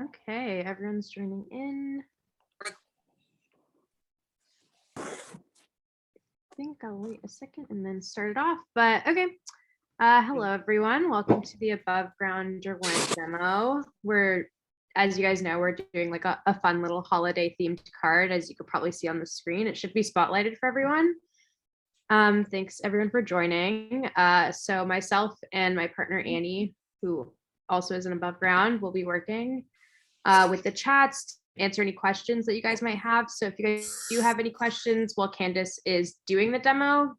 Okay, everyone's joining in. I think I'll wait a second and then start it off, but okay. Hello, everyone. Welcome to the Above Ground Derwent demo. As you guys know, we're doing like a fun little holiday themed card, as you could probably see on the screen. It should be spotlighted for everyone. Thanks everyone for joining. So myself and my partner Annie, who also is an Above Ground, will be working with the chats, answer any questions that you guys might have. So if you guys do have any questions while Candice is doing the demo,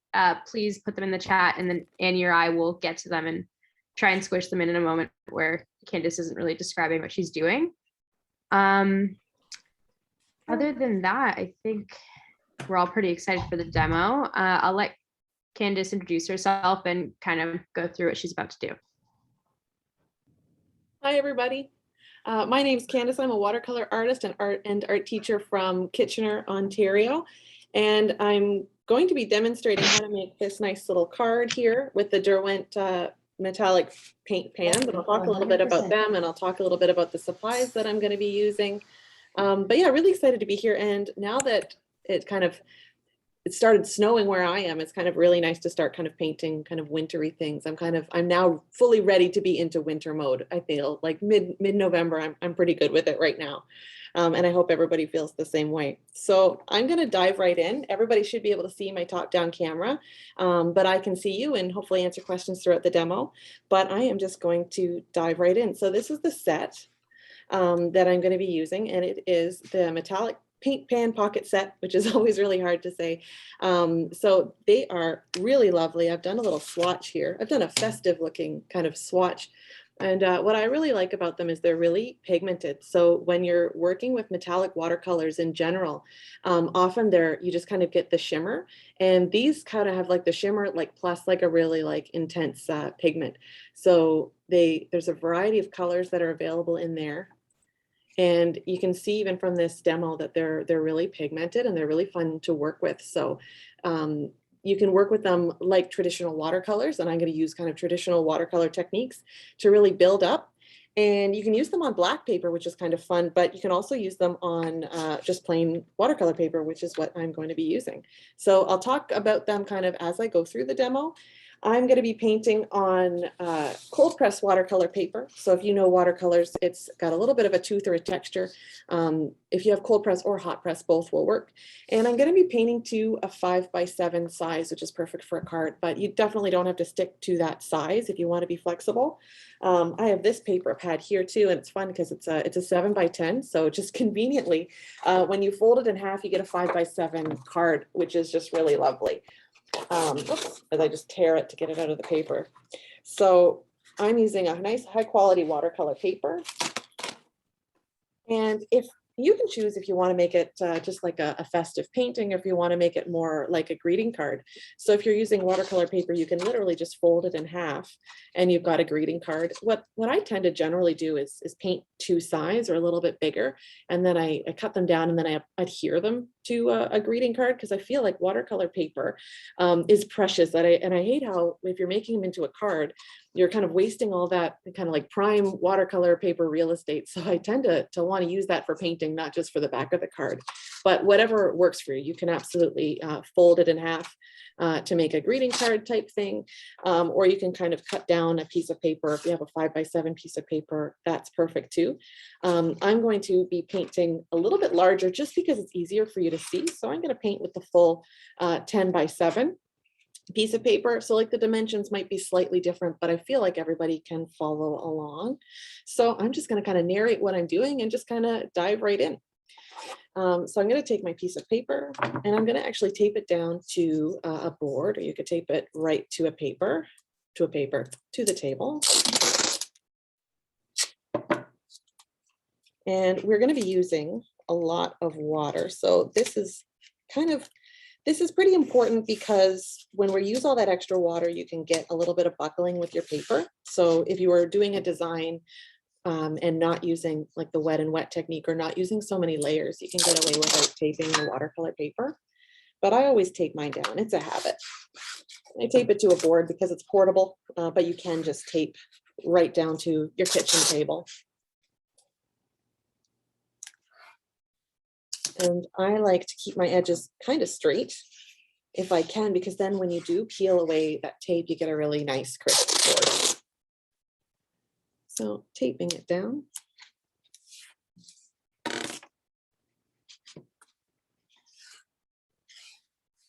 please put them in the chat, and then Annie or I will get to them and try and squish them in a moment where Candice isn't really describing what she's doing. Other than that, I think we're all pretty excited for the demo. I'll let Candice introduce herself and kind of go through what she's about to do. Hi, everybody. My name is Candice. I'm a watercolor artist and art teacher from Kitchener, Ontario. And I'm going to be demonstrating how to make this nice little card here with the Derwent Metallic Paint Pans. And I'll talk a little bit about them, and I'll talk a little bit about the supplies that I'm going to be using. But yeah, really excited to be here. And now that it started snowing where I am, it's kind of really nice to start kind of painting kind of wintry things. I'm now fully ready to be into winter mode. I feel like mid-November, I'm pretty good with it right now. And I hope everybody feels the same way. So I'm going to dive right in. Everybody should be able to see my top-down camera, but I can see you and hopefully answer questions throughout the demo. But I am just going to dive right in. So this is the set that I'm going to be using, and it is the Metallic Paint Pan Pocket Set, which is always really hard to say. So they are really lovely. I've done a little swatch here. I've done a festive looking kind of swatch. And what I really like about them is they're really pigmented. So when you're working with metallic watercolors in general, often you just kind of get the shimmer. And these kind of have like the shimmer, like plus like a really like intense pigment. So there's a variety of colors that are available in there. And you can see even from this demo that they're really pigmented and they're really fun to work with. So you can work with them like traditional watercolors, and I'm going to use kind of traditional watercolor techniques to really build up. And you can use them on black paper, which is kind of fun, but you can also use them on just plain watercolor paper, which is what I'm going to be using. So I'll talk about them kind of as I go through the demo. I'm going to be painting on cold press watercolor paper. So if you know watercolors, it's got a little bit of a tooth or a texture. If you have cold press or hot press, both will work. And I'm going to be painting to a 5x7 size, which is perfect for a card, but you definitely don't have to stick to that size if you want to be flexible. I have this paper pad here too, and it's fun because it's a 7x10. So just conveniently, when you fold it in half, you get a 5x7 card, which is just really lovely. Oops, as I just tear it to get it out of the paper. So I'm using a nice high quality watercolor paper. And if you can choose if you want to make it just like a festive painting, or if you want to make it more like a greeting card. So if you're using watercolor paper, you can literally just fold it in half and you've got a greeting card. What I tend to generally do is paint two sides or a little bit bigger, and then I cut them down and then I adhere them to a greeting card, because I feel like watercolor paper is precious. And I hate how if you're making them into a card, you're kind of wasting all that kind of like prime watercolor paper real estate. So I tend to want to use that for painting, not just for the back of the card. But whatever works for you, you can absolutely fold it in half to make a greeting card type thing. Or you can kind of cut down a piece of paper. If you have a 5x7 piece of paper, that's perfect too. I'm going to be painting a little bit larger just because it's easier for you to see. So I'm going to paint with the full 10x7 piece of paper. So like the dimensions might be slightly different, but I feel like everybody can follow along. So I'm just going to kind of narrate what I'm doing and just kind of dive right in. So I'm going to take my piece of paper and I'm going to actually tape it down to a board, or you could tape it right to a paper, to the table. And we're going to be using a lot of water. So this is pretty important, because when we use all that extra water, you can get a little bit of buckling with your paper. So if you are doing a design and not using like the wet and wet technique, or not using so many layers, you can get away without taping the watercolor paper. But I always tape mine down. It's a habit. I tape it to a board because it's portable, but you can just tape right down to your kitchen table. And I like to keep my edges kind of straight if I can, because then when you do peel away that tape, you get a really nice crisp board. So taping it down.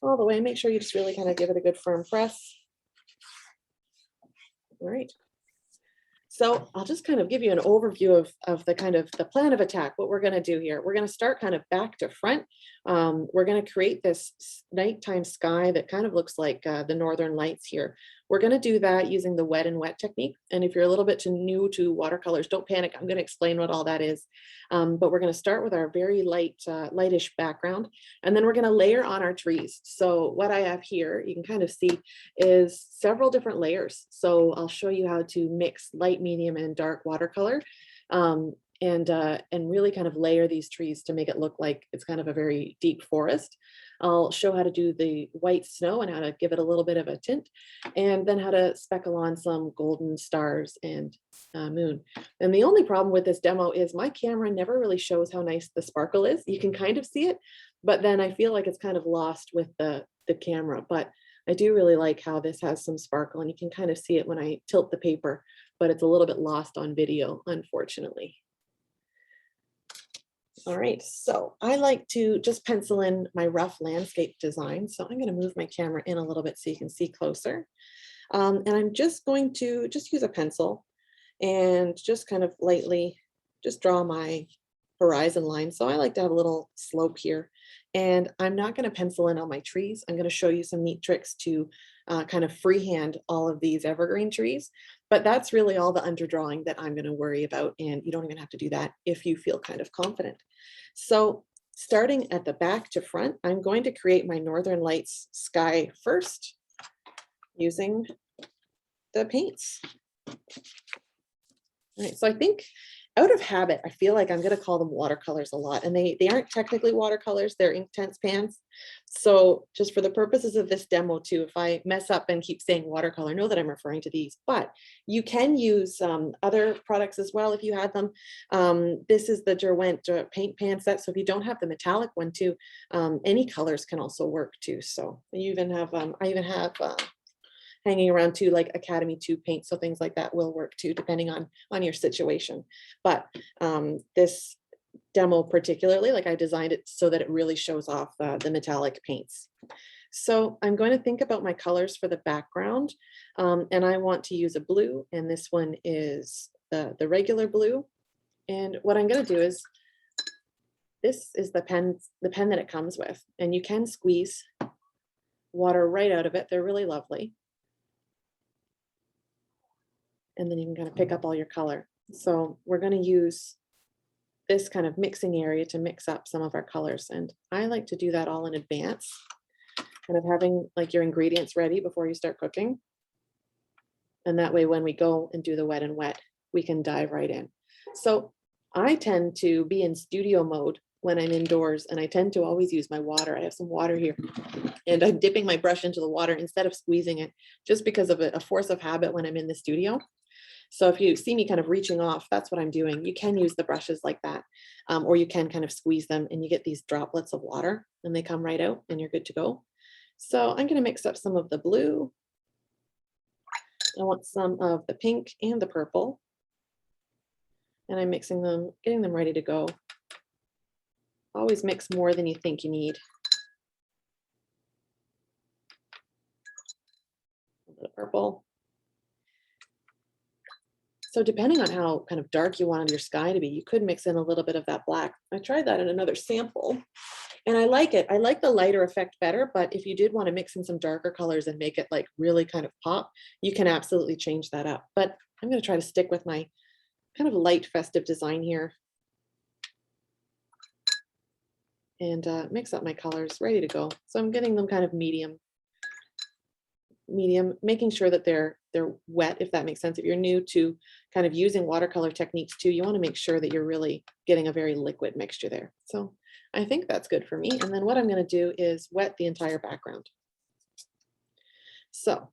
All the way, make sure you just really kind of give it a good firm press. All right. So I'll just kind of give you an overview of the plan of attack, what we're going to do here. We're going to start kind of back to front. We're going to create this nighttime sky that kind of looks like the northern lights here. We're going to do that using the wet and wet technique. And if you're a little bit too new to watercolors, don't panic. I'm going to explain what all that is. But we're going to start with our very lightish background, and then we're going to layer on our trees. So what I have here, you can kind of see, is several different layers. So I'll show you how to mix light, medium, and dark watercolor. And really kind of layer these trees to make it look like it's kind of a very deep forest. I'll show how to do the white snow and how to give it a little bit of a tint, and then how to speckle on some golden stars and moon. And the only problem with this demo is my camera never really shows how nice the sparkle is. You can kind of see it, but then I feel like it's kind of lost with the camera. But I do really like how this has some sparkle, and you can kind of see it when I tilt the paper, but it's a little bit lost on video, unfortunately. All right, so I like to just pencil in my rough landscape design. So I'm going to move my camera in a little bit so you can see closer. And I'm just going to use a pencil and just kind of lightly just draw my horizon line. So I like to have a little slope here. And I'm not going to pencil in all my trees. I'm going to show you some neat tricks to kind of freehand all of these evergreen trees. But that's really all the underdrawing that I'm going to worry about. And you don't even have to do that if you feel kind of confident. So starting at the back to front, I'm going to create my Northern Lights sky first using the paints. All right, so I think out of habit, I feel like I'm going to call them watercolors a lot, and they aren't technically watercolors, they're Inktense pans. So just for the purposes of this demo too, if I mess up and keep saying watercolor, know that I'm referring to these, but you can use other products as well if you had them. This is the Derwent Paint Pan set, so if you don't have the metallic one too, any colors can also work too. So you even have, I even have hanging around too, like Academy 2 paint. So things like that will work too, depending on your situation. But this demo particularly, like I designed it so that it really shows off the metallic paints. So I'm going to think about my colors for the background. And I want to use a blue, and this one is the regular blue. And what I'm going to do is, this is the pen that it comes with, and you can squeeze water right out of it. They're really lovely. And then you can kind of pick up all your color. So we're going to use this kind of mixing area to mix up some of our colors. And I like to do that all in advance, kind of having like your ingredients ready before you start cooking. And that way, when we go and do the wet and wet, we can dive right in. So I tend to be in studio mode when I'm indoors, and I tend to always use my water. I have some water here, and I'm dipping my brush into the water instead of squeezing it, just because of a force of habit when I'm in the studio. So if you see me kind of reaching off, that's what I'm doing. You can use the brushes like that, or you can kind of squeeze them and you get these droplets of water and they come right out and you're good to go. So I'm going to mix up some of the blue. I want some of the pink and the purple. And I'm mixing them, getting them ready to go. Always mix more than you think you need. A little purple. So depending on how kind of dark you wanted your sky to be, you could mix in a little bit of that black. I tried that in another sample and I like it. I like the lighter effect better, but if you did want to mix in some darker colors and make it like really kind of pop, you can absolutely change that up. But I'm going to try to stick with my kind of light festive design here. And mix up my colors, ready to go. So I'm getting them kind of medium, making sure that they're wet, if that makes sense. If you're new to kind of using watercolor techniques too, you want to make sure that you're really getting a very liquid mixture there. So I think that's good for me. And then what I'm going to do is wet the entire background. So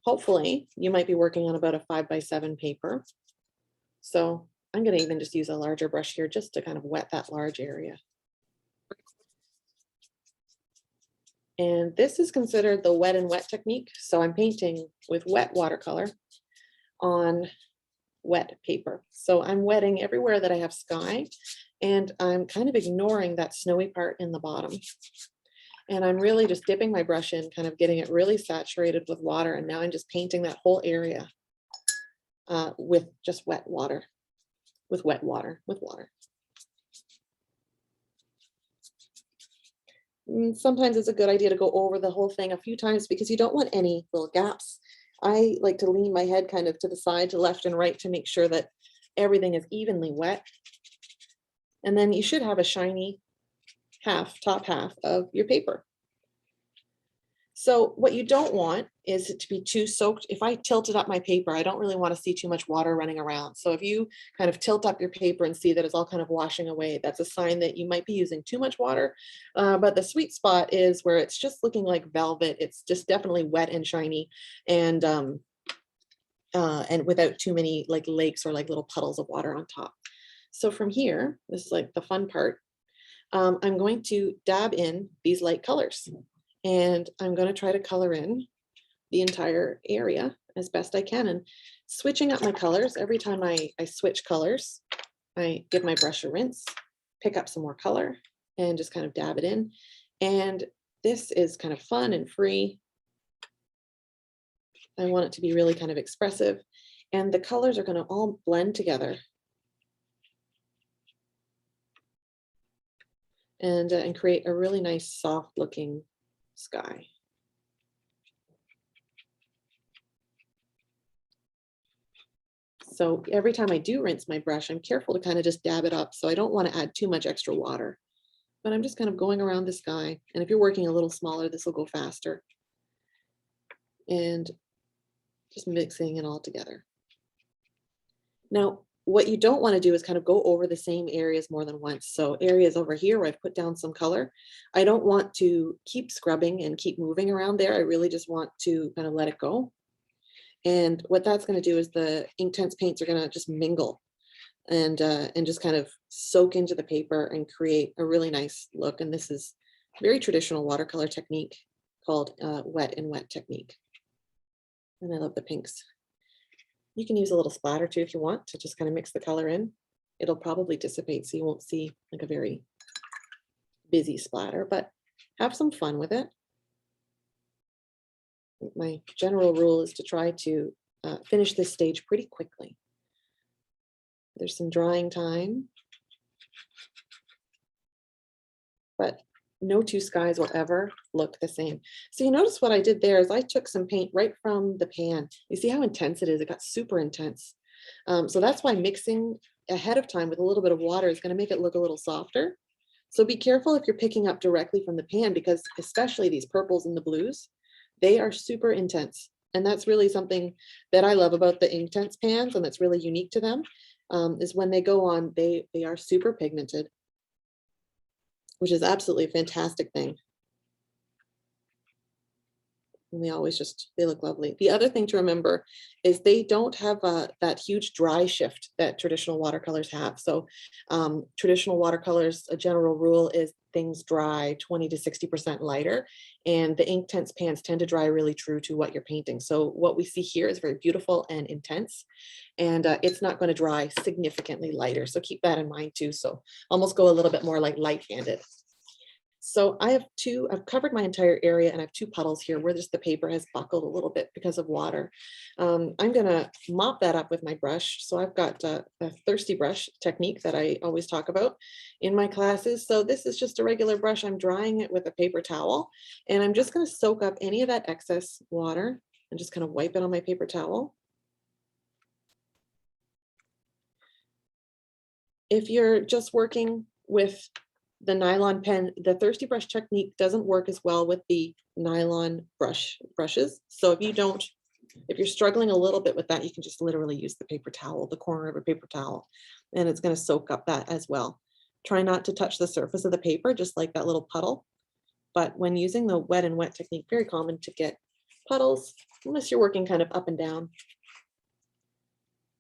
hopefully you might be working on about a 5x7 paper. So I'm going to even just use a larger brush here just to kind of wet that large area. And this is considered the wet and wet technique. So I'm painting with wet watercolor on wet paper. So I'm wetting everywhere that I have sky, and I'm kind of ignoring that snowy part in the bottom. And I'm really just dipping my brush in, kind of getting it really saturated with water. And now I'm just painting that whole area with just wet water, with water. Sometimes it's a good idea to go over the whole thing a few times because you don't want any little gaps. I like to lean my head kind of to the side, to left and right, to make sure that everything is evenly wet. And then you should have a shiny top half of your paper. So what you don't want is it to be too soaked. If I tilted up my paper, I don't really want to see too much water running around. So if you kind of tilt up your paper and see that it's all kind of washing away, that's a sign that you might be using too much water. But the sweet spot is where it's just looking like velvet. It's just definitely wet and shiny, and without too many like lakes or like little puddles of water on top. So from here, this is like the fun part. I'm going to dab in these light colors. And I'm going to try to color in the entire area as best I can, and switching up my colors. Every time I switch colors, I give my brush a rinse, pick up some more color, and just kind of dab it in. And this is kind of fun and free. I want it to be really kind of expressive, and the colors are going to all blend together and create a really nice soft looking sky. So every time I do rinse my brush, I'm careful to kind of just dab it up. So I don't want to add too much extra water, but I'm just kind of going around the sky. And if you're working a little smaller, this will go faster. And just mixing it all together. Now, what you don't want to do is kind of go over the same areas more than once. So areas over here where I've put down some color, I don't want to keep scrubbing and keep moving around there. I really just want to kind of let it go. And what that's going to do is the Inktense paints are going to just mingle and just kind of soak into the paper and create a really nice look. And this is very traditional watercolor technique called wet and wet technique. And I love the pinks. You can use a little splatter too if you want to just kind of mix the color in. It'll probably dissipate, so you won't see like a very busy splatter, but have some fun with it. My general rule is to try to finish this stage pretty quickly. There's some drying time, but no two skies will ever look the same. So you notice what I did there is I took some paint right from the pan. You see how intense it is? It got super intense. So that's why mixing ahead of time with a little bit of water is going to make it look a little softer. So be careful if you're picking up directly from the pan, because especially these purples and the blues, they are super intense. And that's really something that I love about the Inktense pans, and that's really unique to them, is when they go on, they are super pigmented, which is absolutely a fantastic thing. And they look lovely. The other thing to remember is they don't have that huge dry shift that traditional watercolors have. So traditional watercolors, a general rule is things dry 20 to 60% lighter, and the Inktense pans tend to dry really true to what you're painting. So what we see here is very beautiful and intense, and it's not going to dry significantly lighter. So keep that in mind too. So almost go a little bit more like light-handed. So I've covered my entire area, and I have two puddles here where just the paper has buckled a little bit because of water. I'm gonna mop that up with my brush. So I've got a thirsty brush technique that I always talk about in my classes. So this is just a regular brush. I'm drying it with a paper towel, and I'm just gonna soak up any of that excess water and just kind of wipe it on my paper towel. If you're just working with the nylon pen, the thirsty brush technique doesn't work as well with the nylon brushes. So if you're struggling a little bit with that, you can just literally use the paper towel, the corner of a paper towel, and it's going to soak up that as well. Try not to touch the surface of the paper, just like that little puddle. But when using the wet and wet technique, very common to get puddles, unless you're working kind of up and down.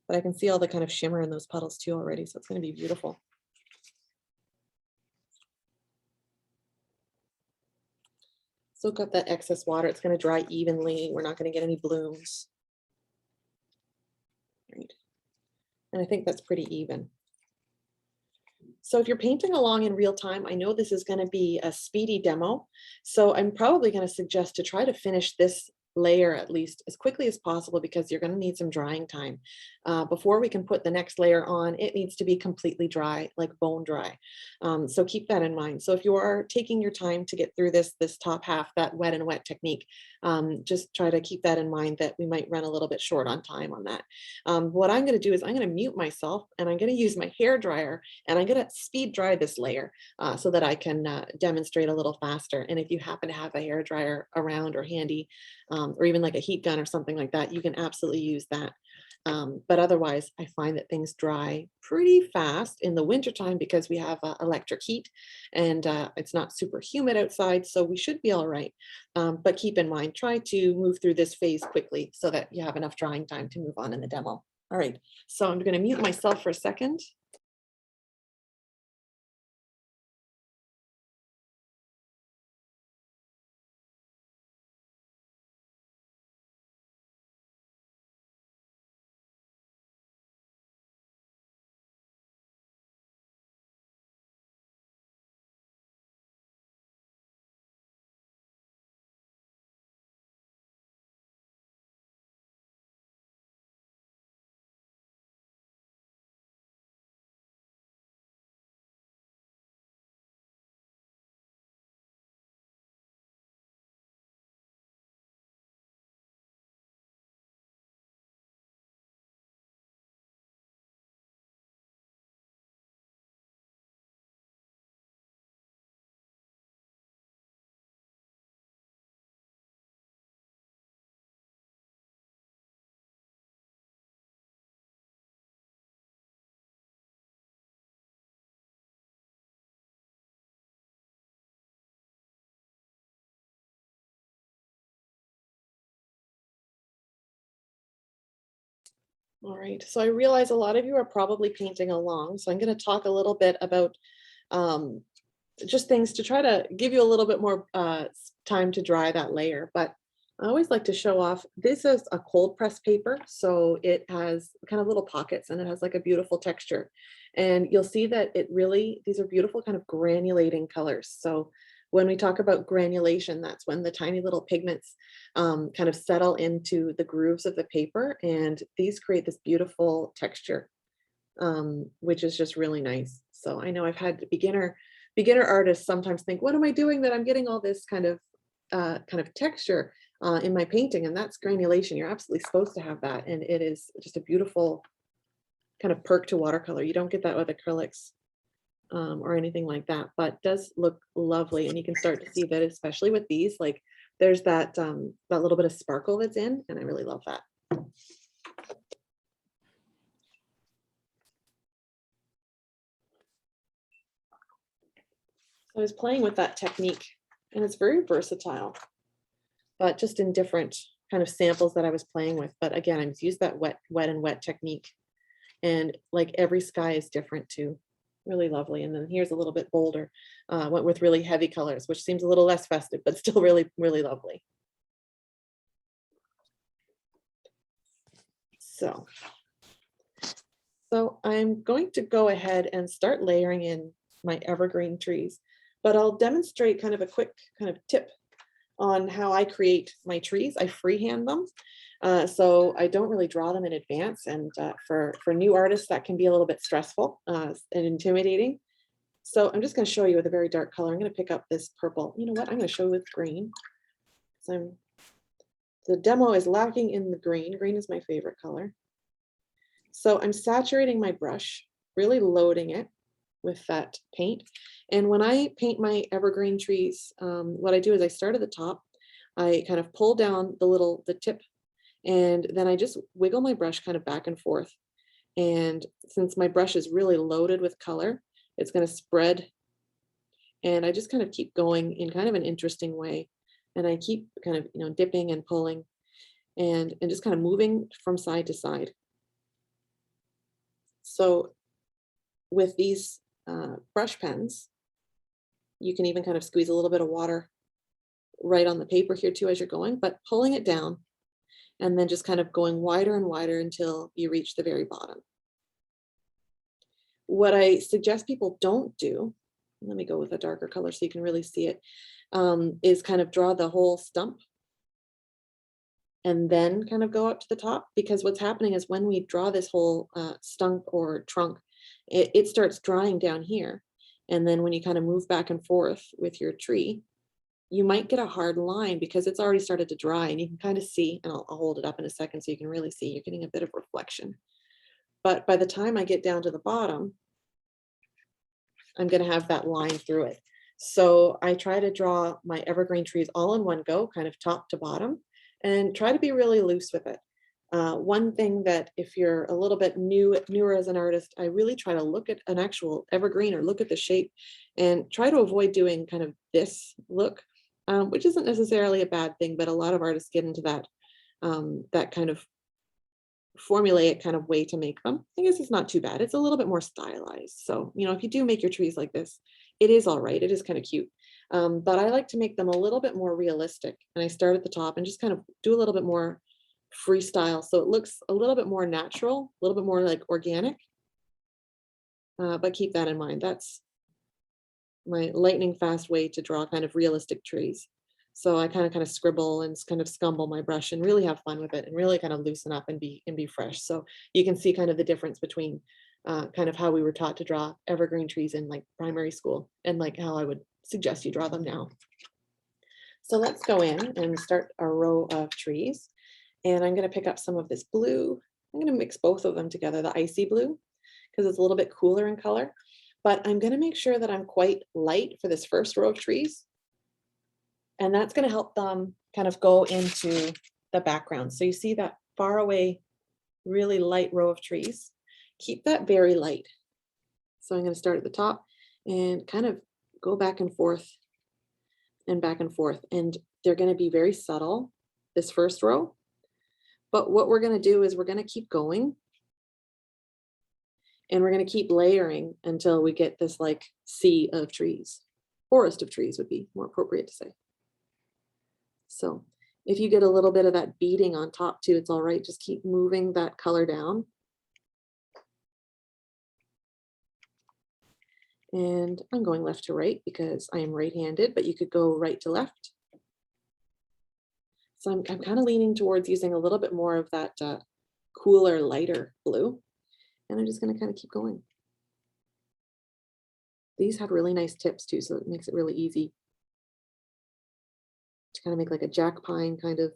But I can see all the kind of shimmer in those puddles too already, so it's going to be beautiful. Soak up that excess water. It's going to dry evenly. We're not going to get any blooms. Right. And I think that's pretty even. So if you're painting along in real time, I know this is going to be a speedy demo. So I'm probably going to suggest to try to finish this layer at least as quickly as possible, because you're going to need some drying time. Before we can put the next layer on, it needs to be completely dry, like bone dry. So keep that in mind. So if you are taking your time to get through this top half, that wet and wet technique, just try to keep that in mind, that we might run a little bit short on time on that. What I'm going to do is I'm going to mute myself, and I'm going to use my hair dryer, and I'm going to speed dry this layer so that I can demonstrate a little faster. And if you happen to have a hair dryer around or handy, or even like a heat gun or something like that, you can absolutely use that. But otherwise, I find that things dry pretty fast in the wintertime because we have electric heat, and it's not super humid outside, so we should be all right. But keep in mind, try to move through this phase quickly so that you have enough drying time to move on in the demo. All right, so I'm going to mute myself for a second. All right, so I realize a lot of you are probably painting along, so I'm going to talk a little bit about um, just things to try to give you a little bit more time to dry that layer. But I always like to show off, this is a cold press paper, so it has kind of little pockets, and it has like a beautiful texture. And you'll see that it really, these are beautiful kind of granulating colors. So when we talk about granulation, that's when the tiny little pigments kind of settle into the grooves of the paper, and these create this beautiful texture, which is just really nice. So I know I've had beginner artists sometimes think, what am I doing that I'm getting all this kind of texture in my painting? And that's granulation. You're absolutely supposed to have that, and it is just a beautiful kind of perk to watercolor. You don't get that with acrylics or anything like that, but does look lovely. And you can start to see that, especially with these, like there's that that little bit of sparkle that's in, and I really love that. I was playing with that technique, and it's very versatile, but just in different kind of samples that I was playing with. But again, I've used that wet and wet technique, and like every sky is different too. Really lovely. And then here's a little bit bolder, went with really heavy colors, which seems a little less festive, but still really, really lovely. So I'm going to go ahead and start layering in my evergreen trees, but I'll demonstrate kind of a quick kind of tip on how I create my trees. I freehand them. So I don't really draw them in advance. And for new artists, that can be a little bit stressful and intimidating. So I'm just going to show you with a very dark color. I'm going to pick up this purple. You know what? I'm going to show you with green. So the demo is lacking in the green. Green is my favorite color. So I'm saturating my brush, really loading it with that paint. And when I paint my evergreen trees, what I do is I start at the top, I kind of pull down the tip, and then I just wiggle my brush kind of back and forth. And since my brush is really loaded with color, it's going to spread. And I just kind of keep going in kind of an interesting way. And I keep kind of, dipping and pulling and just kind of moving from side to side. So with these brush pens, you can even kind of squeeze a little bit of water right on the paper here too as you're going, but pulling it down and then just kind of going wider and wider until you reach the very bottom. What I suggest people don't do, let me go with a darker color so you can really see it, is kind of draw the whole stump and then kind of go up to the top, because what's happening is when we draw this whole stump or trunk, it starts drying down here. And then when you kind of move back and forth with your tree, you might get a hard line because it's already started to dry, and you can kind of see, and I'll hold it up in a second so you can really see, you're getting a bit of reflection. But by the time I get down to the bottom, I'm going to have that line through it. So I try to draw my evergreen trees all in one go, kind of top to bottom, and try to be really loose with it. One thing that if you're a little bit newer as an artist, I really try to look at an actual evergreen or look at the shape and try to avoid doing kind of this look, which isn't necessarily a bad thing, but a lot of artists get into that, that kind of formulaic kind of way to make them. I guess it's not too bad. It's a little bit more stylized. So, you know, if you do make your trees like this, it is all right. It is kind of cute. But I like to make them a little bit more realistic. And I start at the top and just kind of do a little bit more freestyle. So it looks a little bit more natural, a little bit more like organic. But keep that in mind. That's my lightning fast way to draw kind of realistic trees. So I kind of scribble and kind of scumble my brush and really have fun with it and really kind of loosen up and be fresh. So you can see kind of the difference between kind of how we were taught to draw evergreen trees in like primary school and like how I would suggest you draw them now. So let's go in and start a row of trees. And I'm going to pick up some of this blue. I'm going to mix both of them together, the icy blue, because it's a little bit cooler in color. But I'm going to make sure that I'm quite light for this first row of trees. And that's going to help them kind of go into the background. So you see that far away, really light row of trees. Keep that very light. So I'm going to start at the top and kind of go back and forth and back and forth. And they're going to be very subtle, this first row. But what we're going to do is we're going to keep going. And we're going to keep layering until we get this like sea of trees. Forest of trees would be more appropriate to say. So if you get a little bit of that beading on top too, it's all right. Just keep moving that color down. And I'm going left to right because I am right-handed, but you could go right to left. So I'm kind of leaning towards using a little bit more of that cooler, lighter blue. And I'm just going to kind of keep going. These have really nice tips too, so it makes it really easy to kind of make like a jack pine kind of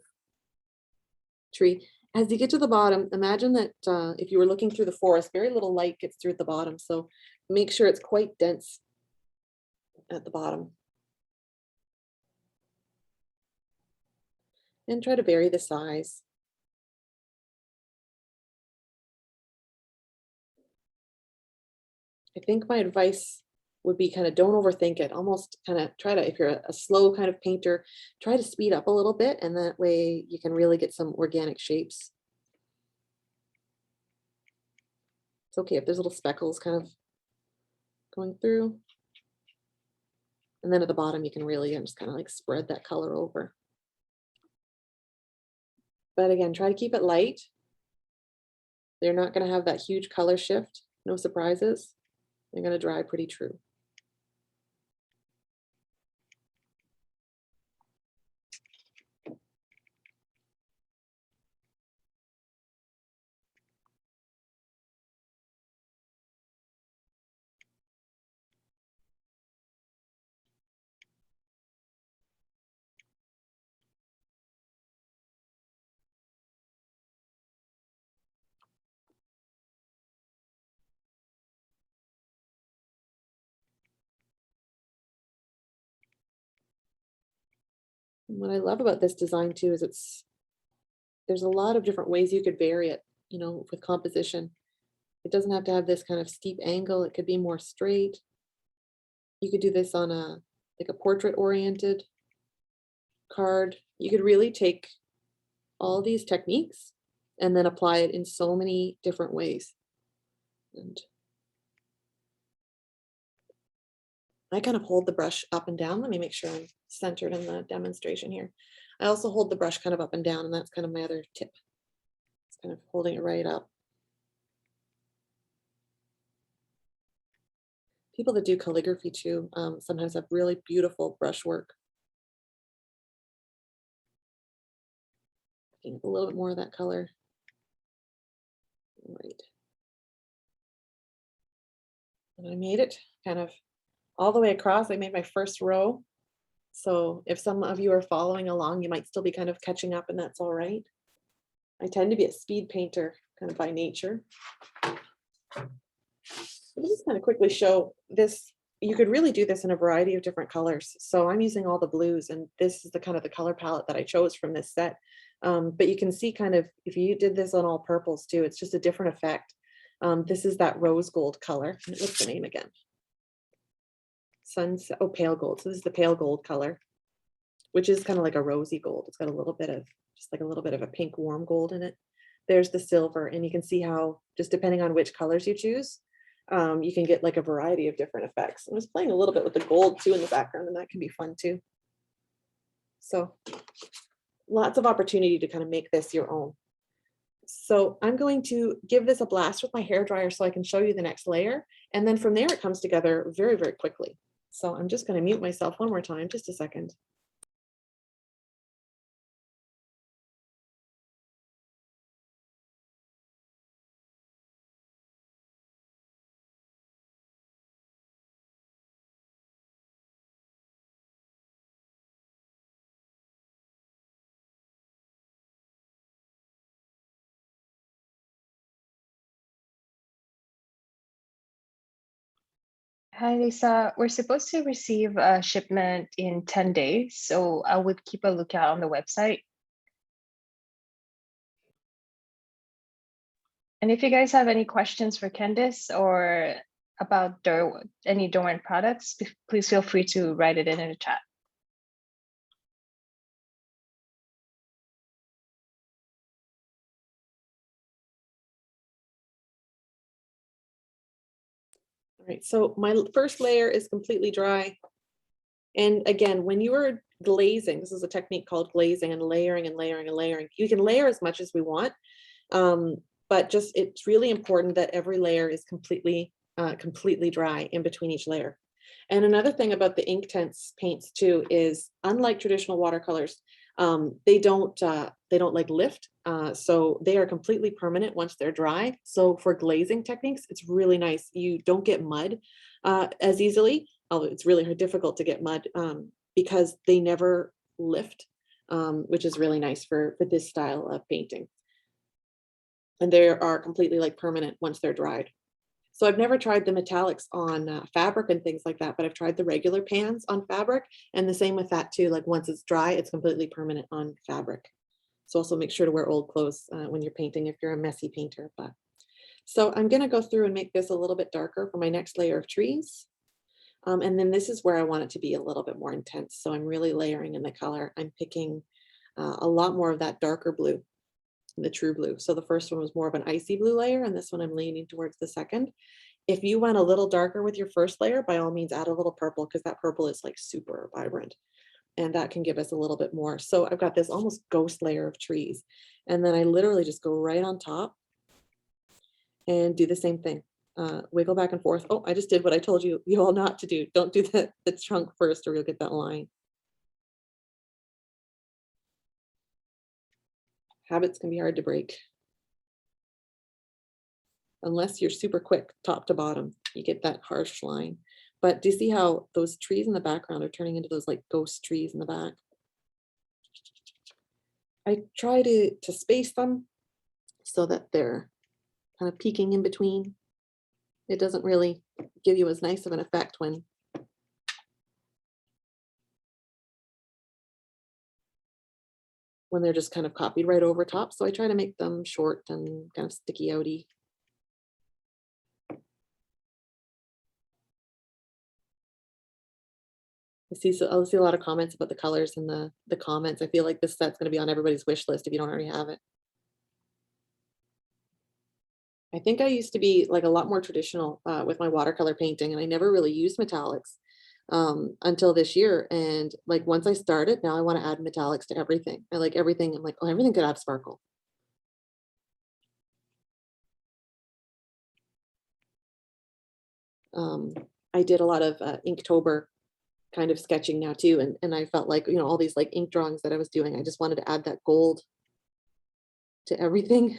tree. As you get to the bottom, imagine that if you were looking through the forest, very little light gets through at the bottom. So make sure it's quite dense at the bottom. And try to vary the size. I think my advice would be kind of don't overthink it. Almost kind of try to, if you're a slow kind of painter, try to speed up a little bit, and that way you can really get some organic shapes. It's okay if there's little speckles kind of going through. And then at the bottom, you can really just kind of like spread that color over. But again, try to keep it light. They're not going to have that huge color shift. No surprises. They're going to dry pretty true. And what I love about this design too is there's a lot of different ways you could vary it, you know, with composition. It doesn't have to have this kind of steep angle. It could be more straight. You could do this on like a portrait oriented card. You could really take all these techniques and then apply it in so many different ways. And I kind of hold the brush up and down. Let me make sure I'm centered in the demonstration here. I also hold the brush kind of up and down, and that's kind of my other tip. It's kind of holding it right up. People that do calligraphy too sometimes have really beautiful brushwork. Picking up a little bit more of that color. Right. And I made it kind of all the way across. I made my first row. So if some of you are following along, you might still be kind of catching up, and that's all right. I tend to be a speed painter kind of by nature. Let me just kind of quickly show this. You could really do this in a variety of different colors. So I'm using all the blues, and this is the kind of the color palette that I chose from this set. But you can see kind of, if you did this on all purples too, it's just a different effect. This is that rose gold color. What's the name again? Sunset, oh, pale gold. So this is the pale gold color, which is kind of like a rosy gold. It's got a little bit of, just like a little bit of a pink warm gold in it. There's the silver, and you can see how, just depending on which colors you choose, you can get like a variety of different effects. I was playing a little bit with the gold too in the background, and that can be fun too. So lots of opportunity to kind of make this your own. So I'm going to give this a blast with my hairdryer so I can show you the next layer. And then from there, it comes together very, very quickly. So I'm just going to mute myself one more time, just a second. Hi, Lisa. We're supposed to receive a shipment in 10 days, so I would keep a lookout on the website. And if you guys have any questions for Candice or about any Derwent products, please feel free to write it in the chat. All right, so my first layer is completely dry. And again, when you are glazing, this is a technique called glazing and layering and layering and layering. You can layer as much as we want, but just it's really important that every layer is completely dry in between each layer. And another thing about the Inktense paints too is, unlike traditional watercolors, they don't like lift, so they are completely permanent once they're dry. So for glazing techniques, it's really nice. You don't get mud as easily, although it's really difficult to get mud because they never lift, which is really nice for this style of painting. And they are completely like permanent once they're dried. So I've never tried the metallics on fabric and things like that, but I've tried the regular pans on fabric, and the same with that too. Like once it's dry, it's completely permanent on fabric. So also make sure to wear old clothes when you're painting if you're a messy painter. But so I'm going to go through and make this a little bit darker for my next layer of trees. And then this is where I want it to be a little bit more intense. So I'm really layering in the color. I'm picking a lot more of that darker blue, the true blue. So the first one was more of an icy blue layer, and this one I'm leaning towards the second. If you went a little darker with your first layer, by all means add a little purple, because that purple is like super vibrant, and that can give us a little bit more. So I've got this almost ghost layer of trees, and then I literally just go right on top and do the same thing. Wiggle back and forth. Oh, I just did what I told you all not to do. Don't do the trunk first, or you'll get that line. Habits can be hard to break. Unless you're super quick top to bottom, you get that harsh line. But do you see how those trees in the background are turning into those like ghost trees in the back? I try to space them so that they're kind of peeking in between. It doesn't really give you as nice of an effect when they're just kind of copied right over top. So I try to make them short and kind of sticky outy. I'll see a lot of comments about the colors in the comments. I feel like this set's going to be on everybody's wish list if you don't already have it. I think I used to be like a lot more traditional with my watercolor painting, and I never really used metallics. until this year. And like, once I started, now I want to add metallics to everything. I like everything. I'm like, oh, everything could have sparkle. I did a lot of Inktober kind of sketching now too. And I felt like, you know, all these like ink drawings that I was doing, I just wanted to add that gold to everything.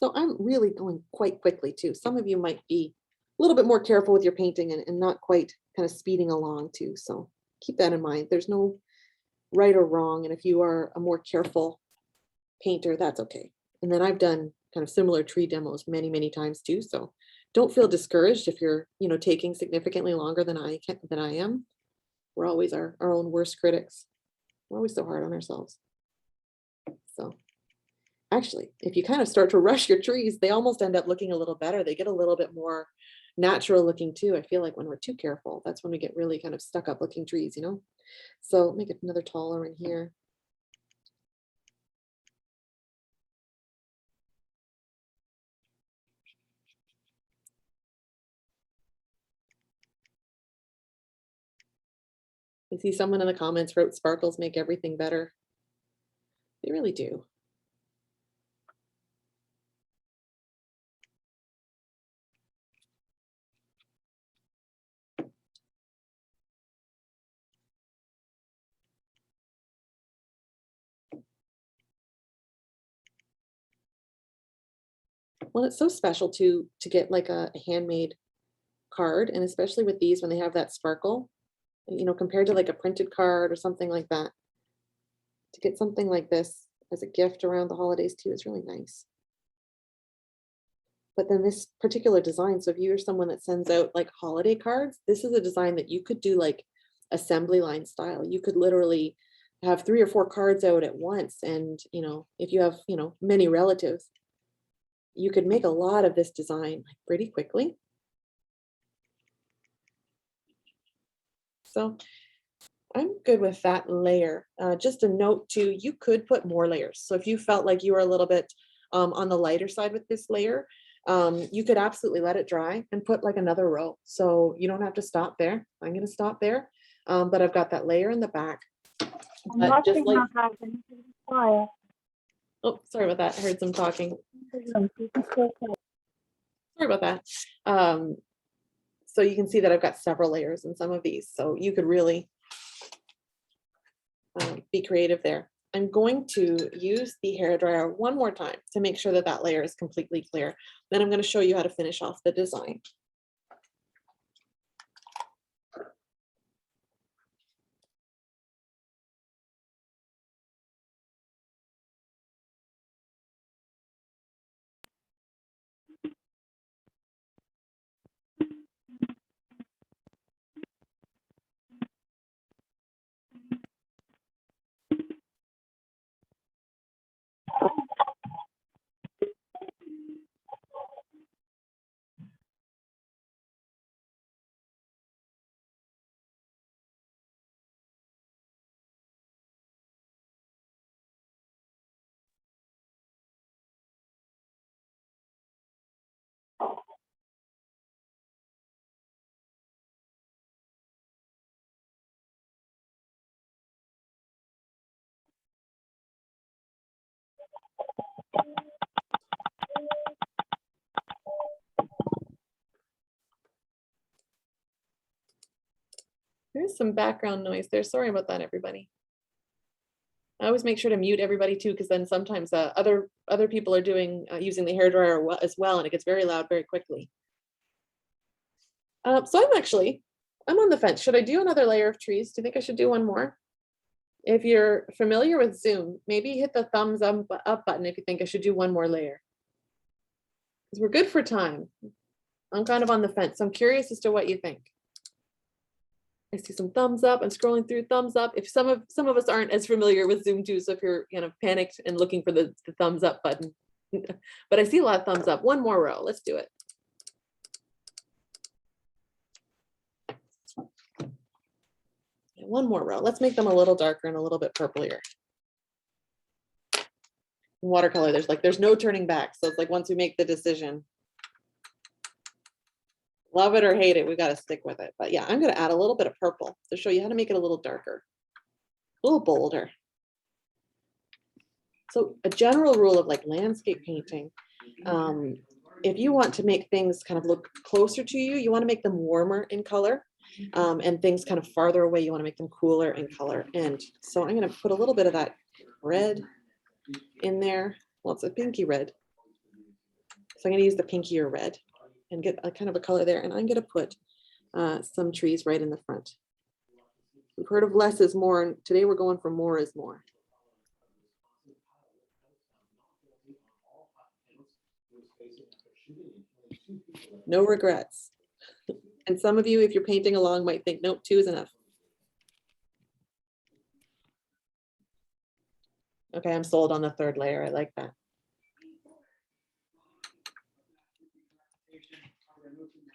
So I'm really going quite quickly too. Some of you might be a little bit more careful with your painting and not quite kind of speeding along too. So keep that in mind. There's no right or wrong. And if you are a more careful painter, that's okay. And then I've done kind of similar tree demos many, many times too. So don't feel discouraged if you're, you know, taking significantly longer than I am. We're always our own worst critics. We're always so hard on ourselves. So actually, if you kind of start to rush your trees, they almost end up looking a little better. They get a little bit more natural looking too. I feel like when we're too careful, that's when we get really kind of stuck up looking trees, you know? So make it another taller in here. I see someone in the comments wrote sparkles make everything better. They really do. Well, it's so special to get like a handmade card, and especially with these when they have that sparkle, you know, compared to like a printed card or something like that. To get something like this as a gift around the holidays too is really nice. But then this particular design, so if you're someone that sends out like holiday cards, this is a design that you could do like assembly line style. You could literally have 3 or 4 cards out at once. And, you know, if you have, you know, many relatives, you could make a lot of this design like pretty quickly. So I'm good with that layer. Just a note too, you could put more layers. So if you felt like you were a little bit on the lighter side with this layer, you could absolutely let it dry and put like another row. So you don't have to stop there. I'm going to stop there. But I've got that layer in the back. Just like, oh, sorry about that. I heard some talking. Sorry about that. So you can see that I've got several layers in some of these. So you could really be creative there. I'm going to use the hairdryer one more time to make sure that that layer is completely clear. Then I'm going to show you how to finish off the design. There's some background noise there. Sorry about that, everybody. I always make sure to mute everybody too, because then sometimes other people are doing using the hairdryer as well, and it gets very loud very quickly. So I'm on the fence. Should I do another layer of trees? Do you think I should do one more? If you're familiar with Zoom, maybe hit the thumbs up button if you think I should do one more layer. Because we're good for time. I'm kind of on the fence. So I'm curious as to what you think. I see some thumbs up. I'm scrolling through thumbs up. If some of us aren't as familiar with Zoom too, so if you're kind of panicked and looking for the thumbs up button, but I see a lot of thumbs up. One more row. Let's do it. One more row. Let's make them a little darker and a little bit purplier. watercolor, there's no turning back. So it's like once we make the decision, love it or hate it, we got to stick with it. But yeah, I'm going to add a little bit of purple to show you how to make it a little darker, a little bolder. So a general rule of like landscape painting, if you want to make things kind of look closer to you, you want to make them warmer in color, and things kind of farther away, you want to make them cooler in color. And so I'm going to put a little bit of that red in there. Well, it's a pinky red. So I'm going to use the pinkier red and get a kind of a color there. And I'm going to put some trees right in the front. We've heard of less is more, and today we're going for more is more. No regrets. And some of you, if you're painting along, might think, nope, 2 is enough. Okay, I'm sold on the 3rd layer. I like that.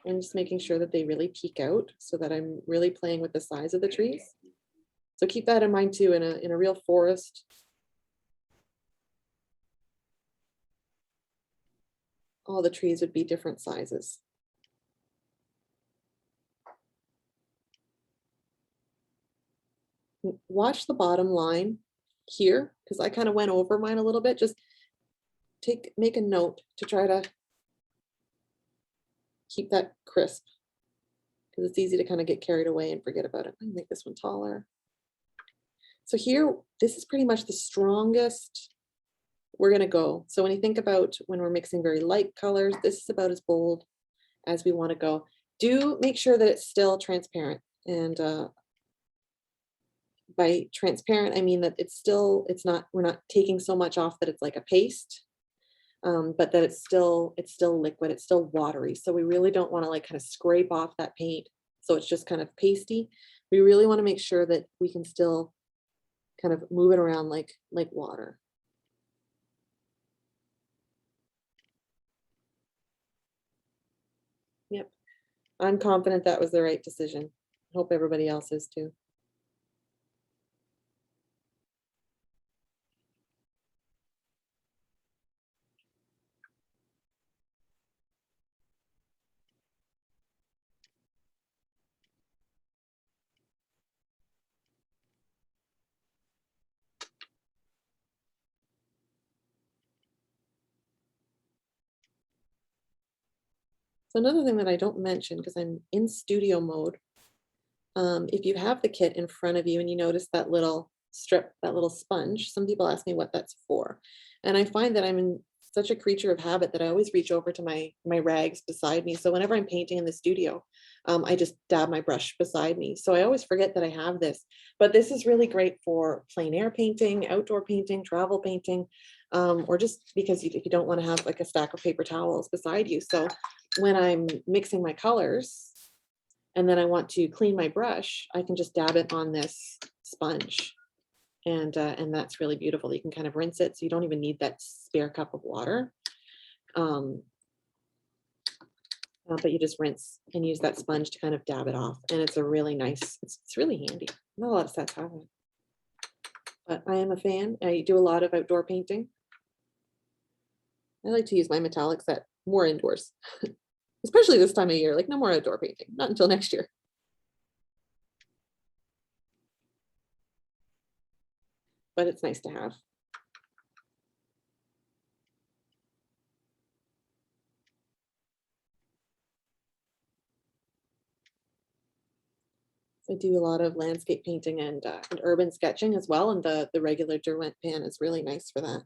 I'm just making sure that they really peek out so that I'm really playing with the size of the trees. So keep that in mind too, in a real forest. All the trees would be different sizes. Watch the bottom line here, because I kind of went over mine a little bit. Just make a note to try to keep that crisp, because it's easy to kind of get carried away and forget about it. I'm gonna make this one taller. So here, this is pretty much the strongest we're gonna go. So when you think about when we're mixing very light colors, this is about as bold as we want to go. Do make sure that it's still transparent. And by transparent, I mean that we're not taking so much off that it's like a paste, but that it's still liquid, it's still watery. So we really don't want to like kind of scrape off that paint so it's just kind of pasty. We really want to make sure that we can still kind of move it around like water. Yep, I'm confident that was the right decision. Hope everybody else is too. So another thing that I don't mention, because I'm in studio mode, if you have the kit in front of you and you notice that little strip, that little sponge, some people ask me what that's for. And I find that I'm in such a creature of habit that I always reach over to my rags beside me. So whenever I'm painting in the studio, I just dab my brush beside me. So I always forget that I have this, but this is really great for plein air painting, outdoor painting, travel painting, or just because if you don't want to have like a stack of paper towels beside you. So when I'm mixing my colors and then I want to clean my brush, I can just dab it on this sponge. And that's really beautiful. You can kind of rinse it, so you don't even need that spare cup of water. But you just rinse and use that sponge to kind of dab it off. And it's a really nice, it's really handy. Not a lot of sets have it. But I am a fan. I do a lot of outdoor painting. I like to use my metallic set more indoors, especially this time of year. Like no more outdoor painting, not until next year. But it's nice to have. I do a lot of landscape painting and urban sketching as well, and the regular Derwent pan is really nice for that.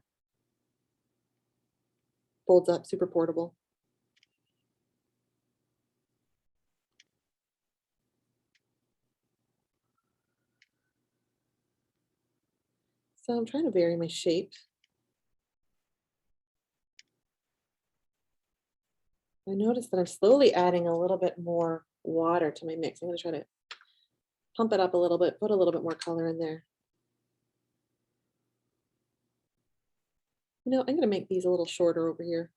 Folds up, super portable. So I'm trying to vary my shape. I noticed that I'm slowly adding a little bit more water to my mix. I'm going to try to pump it up a little bit, put a little bit more color in there. You know, I'm going to make these a little shorter over here.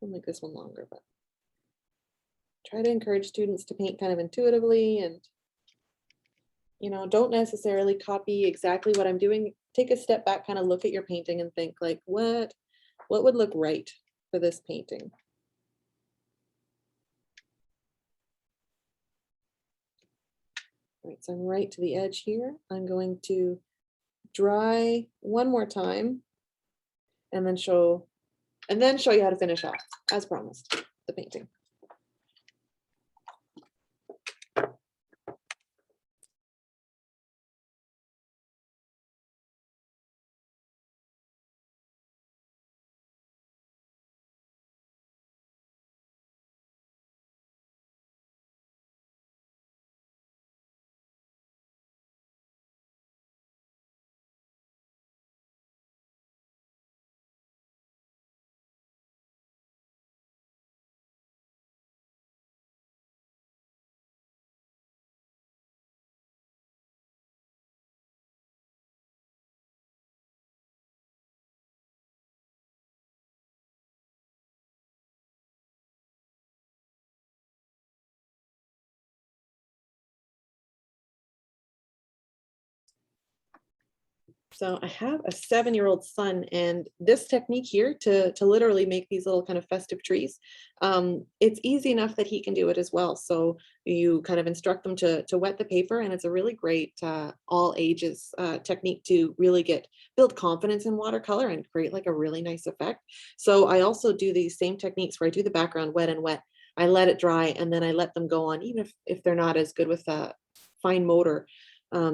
I'll make this one longer, but try to encourage students to paint kind of intuitively and, you know, don't necessarily copy exactly what I'm doing. take a step back, kind of look at your painting and think like, what would look right for this painting? All right, so I'm right to the edge here. I'm going to dry one more time and then show you how to finish off, as promised, the painting. So I have a 7-year-old son, and this technique here to literally make these little kind of festive trees, it's easy enough that he can do it as well. So you kind of instruct them to wet the paper, and it's a really great all ages technique to really build confidence in watercolor and create like a really nice effect. So I also do these same techniques where I do the background wet and wet. I let it dry, and then I let them go on, even if they're not as good with fine motor.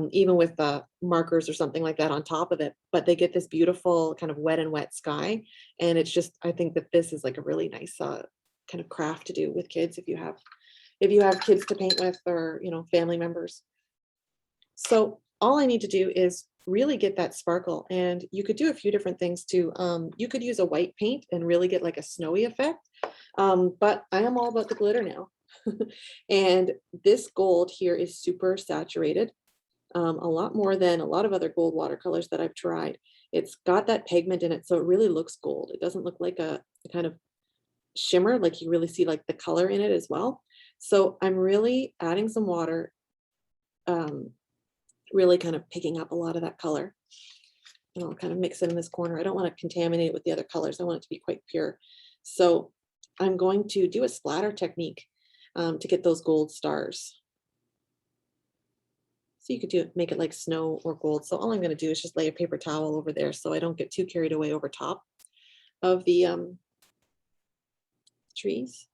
Even with the markers or something like that on top of it, but they get this beautiful kind of wet and wet sky. And it's just, I think that this is like a really nice kind of craft to do with kids if you have kids to paint with, or, you know, family members. So all I need to do is really get that sparkle, and you could do a few different things too. You could use a white paint and really get like a snowy effect. But I am all about the glitter now. And this gold here is super saturated. A lot more than a lot of other gold watercolors that I've tried. It's got that pigment in it, so it really looks gold. It doesn't look like a kind of shimmer, like you really see like the color in it as well. So I'm really adding some water, really kind of picking up a lot of that color. And I'll kind of mix it in this corner. I don't want to contaminate it with the other colors. I want it to be quite pure. So I'm going to do a splatter technique to get those gold stars. So you could make it like snow or gold. So all I'm going to do is just lay a paper towel over there so I don't get too carried away over top of the trees.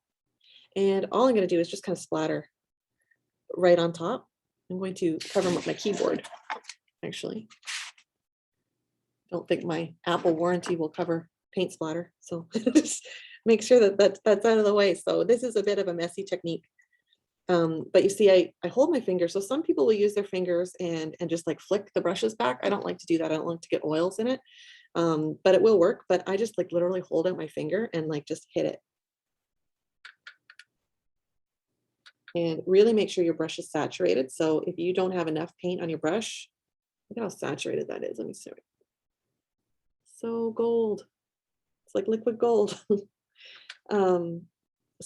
And all I'm going to do is just kind of splatter right on top. I'm going to cover them with my keyboard, actually. I don't think my Apple warranty will cover paint splatter. So just make sure that that's out of the way. So this is a bit of a messy technique. But you see, I hold my fingers. So some people will use their fingers and just like flick the brushes back. I don't like to do that. I don't like to get oils in it. But it will work. But I just like literally hold out my finger and like just hit it. And really make sure your brush is saturated. So if you don't have enough paint on your brush, look at how saturated that is. Let me see. So gold. It's like liquid gold. So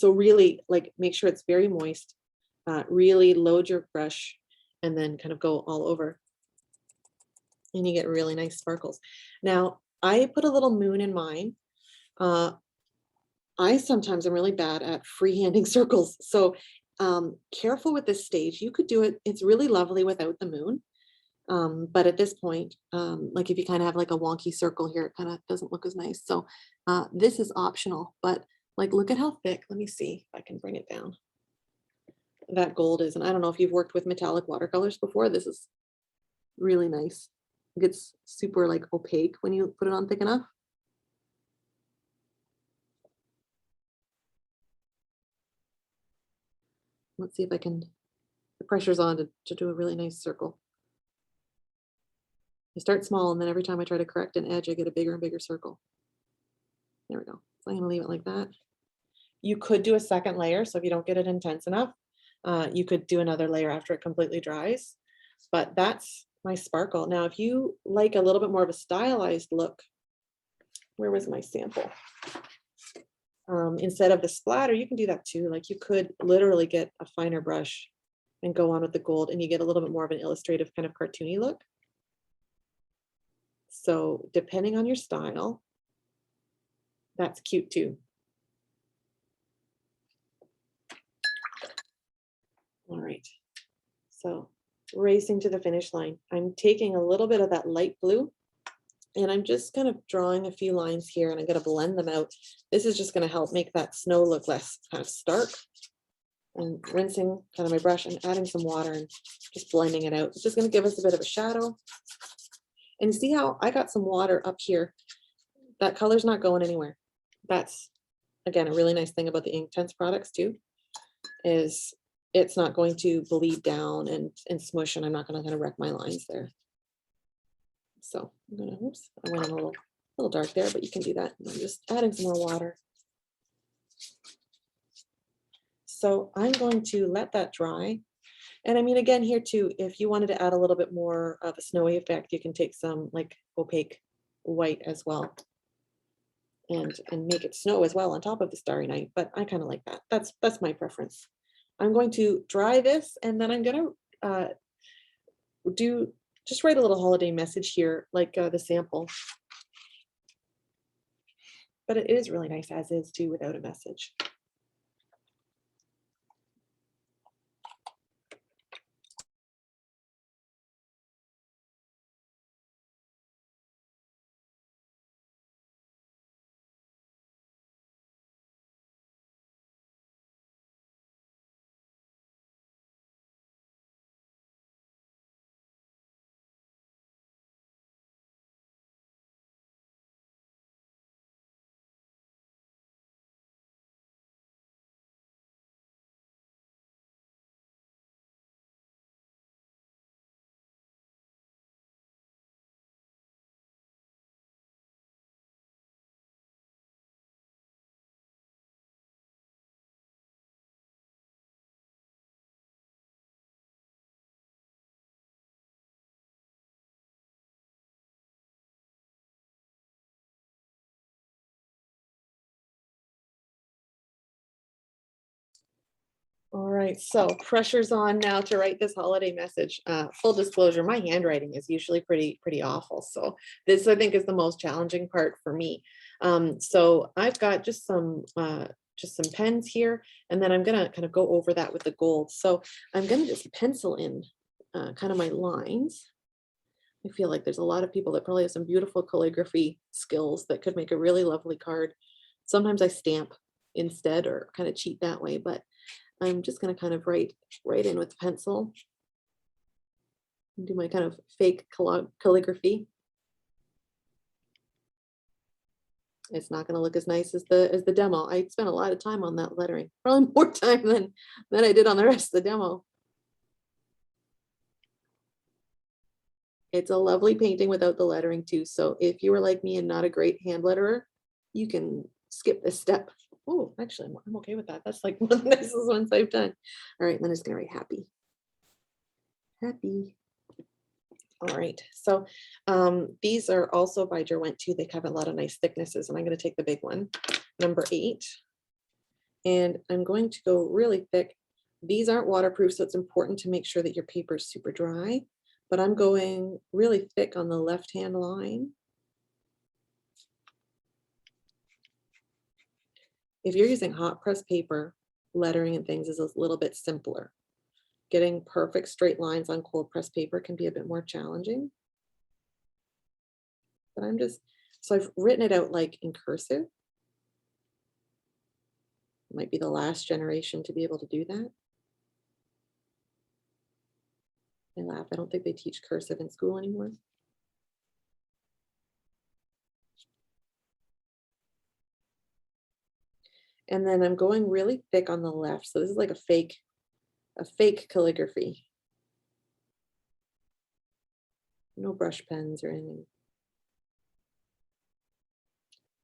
really like make sure it's very moist. Really load your brush and then kind of go all over. And you get really nice sparkles. Now, I put a little moon in mine. I sometimes am really bad at freehanding circles. So careful with this stage. You could do it. It's really lovely without the moon. But at this point, like if you kind of have like a wonky circle here, it kind of doesn't look as nice. So this is optional, but like, look at how thick. Let me see if I can bring it down. That gold is, and I don't know if you've worked with metallic watercolors before. This is really nice. It gets super like opaque when you put it on thick enough. Let's see if I can, the pressure's on to do a really nice circle. I start small, and then every time I try to correct an edge, I get a bigger and bigger circle. There we go. So I'm gonna leave it like that. You could do a second layer. So if you don't get it intense enough, you could do another layer after it completely dries, but that's my sparkle. Now, if you like a little bit more of a stylized look, where was my sample? Instead of the splatter, you can do that too. Like you could literally get a finer brush and go on with the gold, and you get a little bit more of an illustrative kind of cartoony look. So depending on your style, that's cute too. All right, so racing to the finish line. I'm taking a little bit of that light blue and I'm just kind of drawing a few lines here and I'm going to blend them out. This is just going to help make that snow look less kind of stark. And rinsing kind of my brush and adding some water and just blending it out. It's just going to give us a bit of a shadow. And see how I got some water up here. That color's not going anywhere. That's, again, a really nice thing about the Inktense products too, is it's not going to bleed down and smush, and I'm not going to kind of wreck my lines there. So I'm gonna, oops, I went in a little dark there, but you can do that. And I'm just adding some more water. So I'm going to let that dry. And I mean, again, here too, if you wanted to add a little bit more of a snowy effect, you can take some like opaque white as well and make it snow as well on top of the Starry Night. But I kind of like that. That's my preference. I'm going to dry this and then I'm going to just write a little holiday message here, like the sample. But it is really nice as is too, without a message. All right, so pressure's on now to write this holiday message. Full disclosure, my handwriting is usually pretty awful. So this, I think, is the most challenging part for me. So I've got just some pens here, and then I'm gonna kind of go over that with the gold. So I'm gonna just pencil in kind of my lines. I feel like there's a lot of people that probably have some beautiful calligraphy skills that could make a really lovely card. Sometimes I stamp instead or kind of cheat that way, but I'm just going to kind of write in with pencil and do my kind of fake calligraphy. It's not going to look as nice as the demo. I spent a lot of time on that lettering, probably more time than I did on the rest of the demo. It's a lovely painting without the lettering too. So if you were like me and not a great hand letterer, you can skip this step. Oh, actually, I'm okay with that. That's like one of the nicest ones I've done. All right, then it's gonna write happy. Happy. All right, so these are also by Derwent too. They have a lot of nice thicknesses, and I'm gonna take the big one, number 8. And I'm going to go really thick. These aren't waterproof, so it's important to make sure that your paper is super dry, but I'm going really thick on the left-hand line. If you're using hot press paper, lettering and things is a little bit simpler. Getting perfect straight lines on cold press paper can be a bit more challenging. But so I've written it out like in cursive. Might be the last generation to be able to do that. I laugh, I don't think they teach cursive in school anymore. And then I'm going really thick on the left. So this is like a fake calligraphy. No brush pens or anything.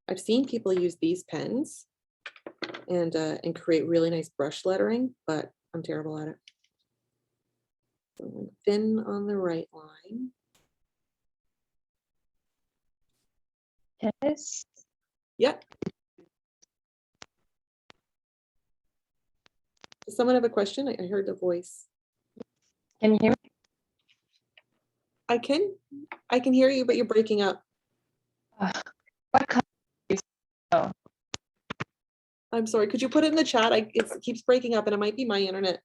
I've seen people use these pens and create really nice brush lettering, but I'm terrible at it. So thin on the right line. Yes. Yep. Does someone have a question? I heard the voice. Can you hear me? I can hear you, but you're breaking up. What color is snow? I'm sorry. Could you put it in the chat? It keeps breaking up and it might be my internet.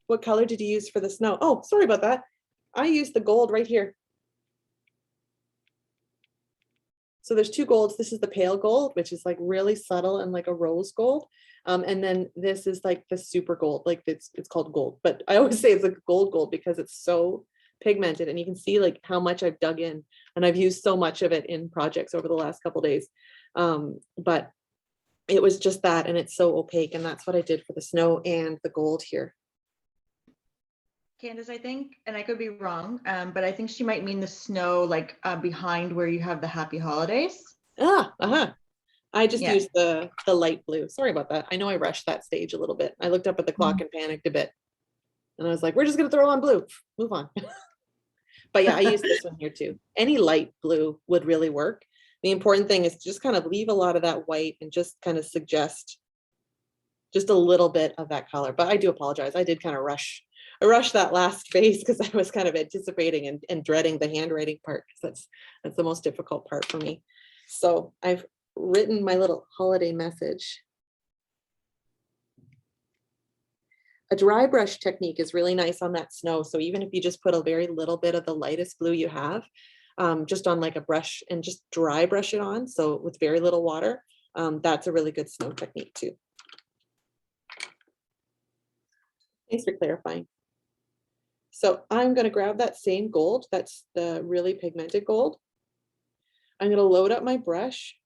What color did you use for the snow? Oh, sorry about that. I used the gold right here. So there's two golds. This is the pale gold, which is like really subtle and like a rose gold. And then this is like the super gold, like it's called gold. But I always say it's like gold because it's so pigmented and you can see like how much I've dug in and I've used so much of it in projects over the last couple of days. But it was just that, and it's so opaque, and that's what I did for the snow and the gold here. Candice, I think, and I could be wrong, but I think she might mean the snow like behind where you have the happy holidays. I just Yeah. used the light blue. Sorry about that. I know I rushed that stage a little bit. I looked up at the clock and panicked a bit. And I was like, we're just gonna throw on blue, move on. But yeah, I used this one here too. Any light blue would really work. The important thing is to just kind of leave a lot of that white and just kind of suggest just a little bit of that color. But I do apologize. I did kind of rush. I rushed that last phase because I was kind of anticipating and dreading the handwriting part, because that's the most difficult part for me. So I've written my little holiday message. A dry brush technique is really nice on that snow. So even if you just put a very little bit of the lightest blue you have, just on like a brush and just dry brush it on, so with very little water, that's a really good snow technique too. Thanks for clarifying. So I'm going to grab that same gold, that's the really pigmented gold. I'm going to load up my brush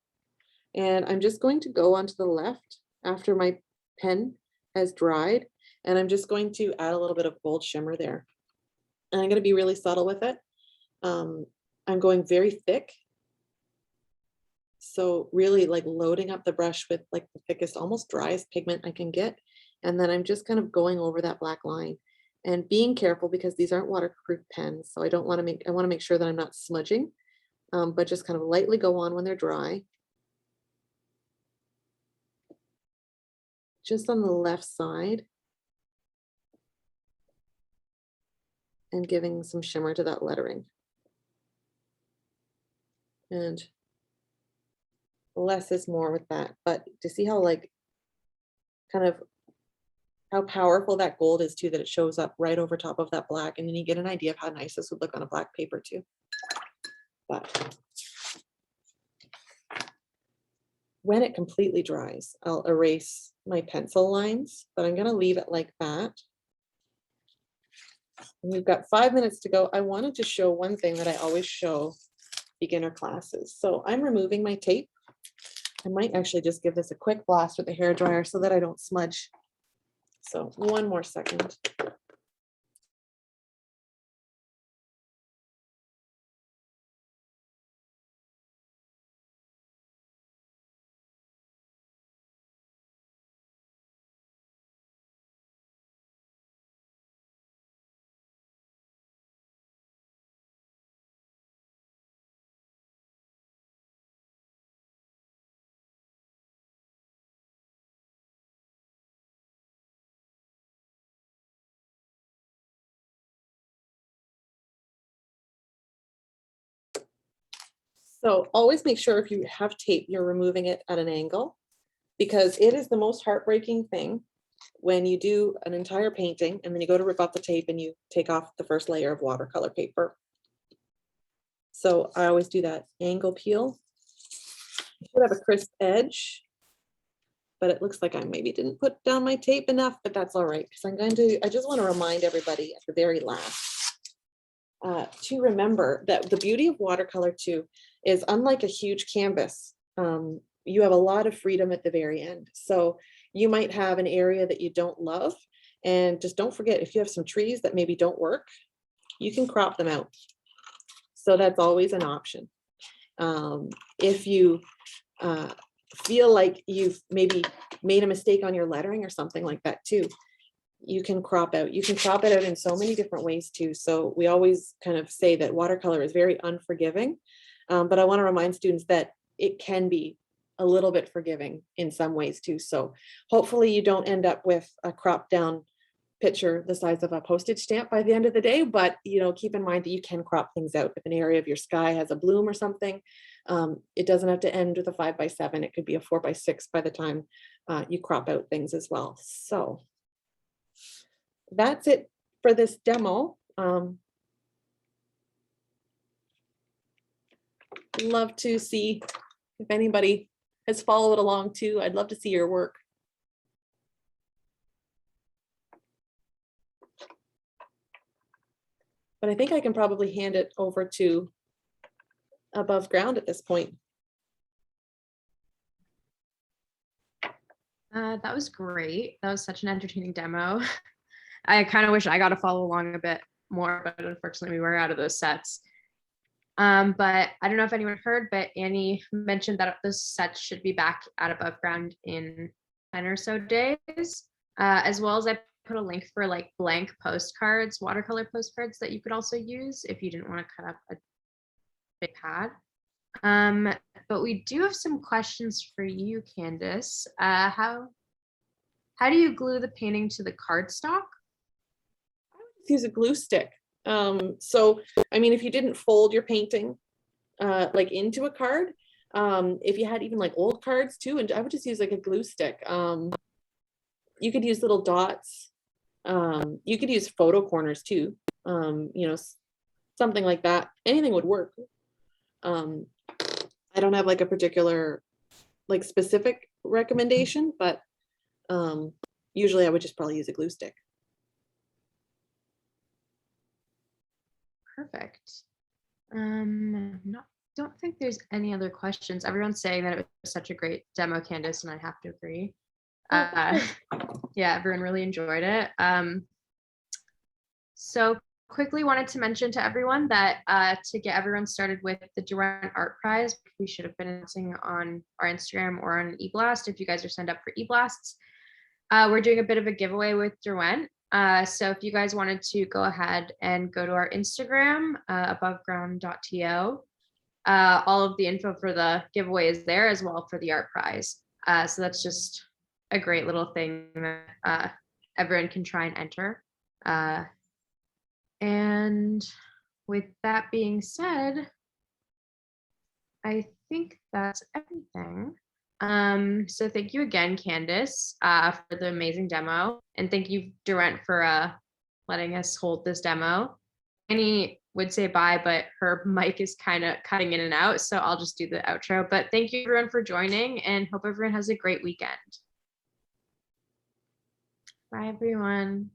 and I'm just going to go onto the left after my pen has dried. And I'm just going to add a little bit of gold shimmer there. And I'm going to be really subtle with it. I'm going very thick. So really like loading up the brush with like the thickest, almost driest pigment I can get. And then I'm just kind of going over that black line and being careful because these aren't waterproof pens. So I want to make sure that I'm not smudging, but just kind of lightly go on when they're dry. Just on the left side. And giving some shimmer to that lettering. And less is more with that, but to see how like kind of how powerful that gold is too, that it shows up right over top of that black, and then you get an idea of how nice this would look on a black paper too. But when it completely dries, I'll erase my pencil lines, but I'm going to leave it like that. And we've got 5 minutes to go. I wanted to show one thing that I always show beginner classes. So I'm removing my tape. I might actually just give this a quick blast with the hairdryer so that I don't smudge. So one more second. So always make sure if you have tape, you're removing it at an angle, because it is the most heartbreaking thing when you do an entire painting and then you go to rip off the tape and you take off the first layer of watercolor paper. So I always do that angle peel. You should have a crisp edge, but it looks like I maybe didn't put down my tape enough, but that's all right, because I just want to remind everybody at the very last to remember that the beauty of watercolor too is, unlike a huge canvas, you have a lot of freedom at the very end. So you might have an area that you don't love, and just don't forget, if you have some trees that maybe don't work, you can crop them out. So that's always an option. If you feel like you've maybe made a mistake on your lettering or something like that too, you can crop out. You can crop it out in so many different ways too. So we always kind of say that watercolor is very unforgiving, but I want to remind students that it can be a little bit forgiving in some ways too. So hopefully you don't end up with a cropped down picture the size of a postage stamp by the end of the day, but keep in mind that you can crop things out. If an area of your sky has a bloom or something, it doesn't have to end with a 5x7. It could be a 4x6 by the time you crop out things as well. So that's it for this demo. Love to see if anybody has followed along too. I'd love to see your work. But I think I can probably hand it over to Above Ground at this point. That was great. That was such an entertaining demo. I kind of wish I got to follow along a bit more, but unfortunately we were out of those sets. But I don't know if anyone heard, but Annie mentioned that the sets should be back at Above Ground in 10 or so days, as well as I put a link for like blank postcards, watercolor postcards that you could also use if you didn't want to cut up a big pad. But we do have some questions for you, Candice. How do you glue the painting to the cardstock? I would just use a glue stick. So, I mean, if you didn't fold your painting like into a card, if you had even like old cards too, and I would just use like a glue stick. You could use little dots. You could use photo corners too. Something like that. Anything would work. I don't have like a particular like specific recommendation, but usually I would just probably use a glue stick. Perfect. Don't think there's any other questions. Everyone's saying that it was such a great demo, Candice, and I have to agree. Yeah, everyone really enjoyed it. So quickly wanted to mention to everyone that to get everyone started with the Derwent Art Prize, we should have been announcing on our Instagram or on eBlast if you guys are signed up for eBlasts. We're doing a bit of a giveaway with Derwent. So if you guys wanted to go ahead and go to our Instagram, aboveground.to, all of the info for the giveaway is there as well for the art prize. So that's just a great little thing that everyone can try and enter. And with that being said, I think that's everything. So thank you again, Candice, for the amazing demo. And thank you, Derwent, for letting us hold this demo. Annie would say bye, but her mic is kind of cutting in and out, so I'll just do the outro. But thank you, everyone, for joining, and hope everyone has a great weekend. Bye, everyone.